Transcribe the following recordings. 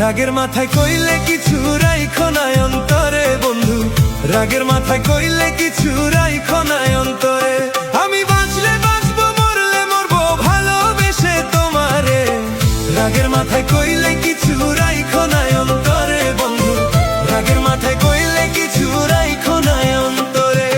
রাগের মাথায় কইলে কিছু রাইখো না অন্তরে বন্ধু, রাগের মাথায় কইলে কিছু রাইখো না অন্তরে। আমি বাঁচলে বাঁচবো, মরলে মরবো ভালোবেসে তোমারে। রাগের মাথায় কইলে কিছু রাইখো না অন্তরে বন্ধু, রাগের মাথায় কইলে কিছু রাইখো না অন্তরে।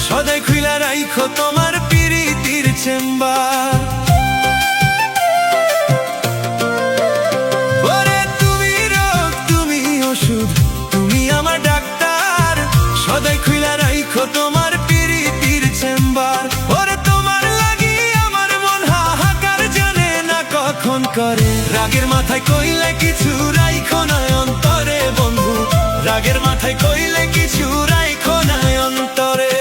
সদাই খুইলা রাইখো তোমার পিরিতির চেম্বার। ওরে তুমি রোগ, তুমি ওষুধ, তুমি আমার ডাক্তার। সদাই খুইলা রাইখো তোমার পিরিতির চেম্বার। ওরে তোমার লাগি আমার মন হাহাকার, জানে না কখন করে। রাগের মাথায় কইলে কিছু রাইখো না অন্তরে বন্ধু, রাগের মাথায় কইলে কিছু রাইখো না অন্তরে।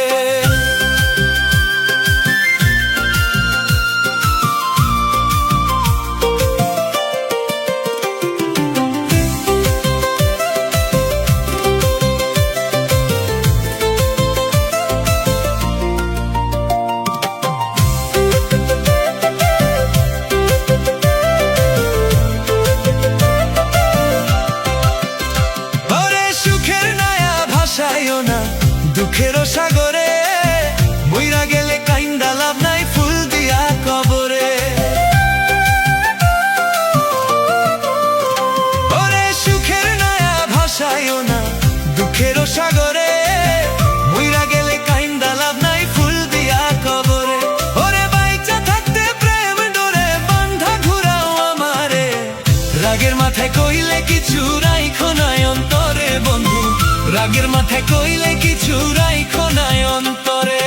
দুঃখেরও সাগরে বইরা গেলে কাইন্দা লাভ নাই, ফুল দিয়া কবরে। ওরে সুখের নায়া ভাসাইও না দুঃখেরও সাগরে, বইরা গেলে কাইন্দা লাভ নাই, ফুল দিয়া কবরে। ওরে বাইচা থাকতে প্রেম ডোরে বান্ধা ঘুরাও আমারে। রাগের মাথায় কইলে কিছু রাইখো না অন্তরে বন্ধু, রাগের মাথায় কইলে কিছু রাইখো না অন্তরে।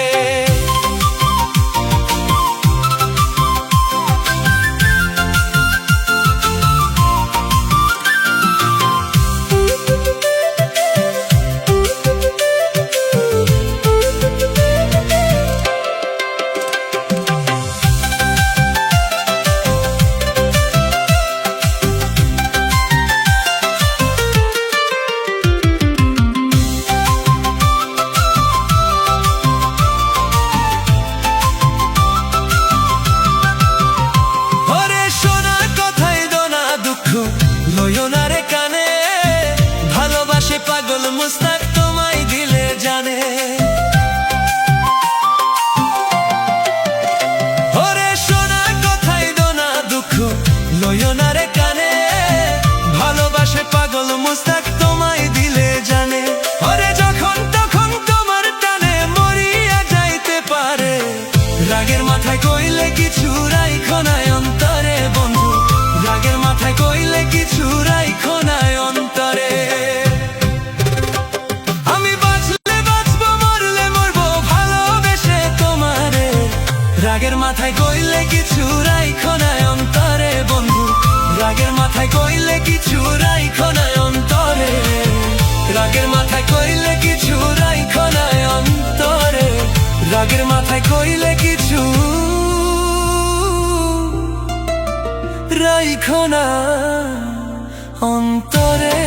লয়োনারে কানে ভালোবাসে পাগল মুস্তাক তোমায় দিলে জানে। ওরে সোনা কথাই দোনা দুঃখ লয়োনারে কানে ভালোবাসে পাগল মুস্তাক তোমায় দিলে জানে। ওরে যখন তখন তোমার টানে মরিয়া যাইতে পারে। রাগের মাথায় কইলে কিছু রাইখো না অন্তরে বন্ধু, রাগের মাথায় কইলে কিছু রাইখো না অন্তরে। আমি বাঁচলে বাঁচবো, মরলে মরবো ভালোবেসে তোমারে। রাগের মাথায় কইলে কিছু রাইখো না অন্তরে বন্ধু, রাগের মাথায় কইলে কিছু রাইখো না অন্তরে। রাগের মাথায় কইলে কিছু রাইখো না অন্তরে, রাগের মাথায় কইলে কিছু রাইখো না অন্তরে।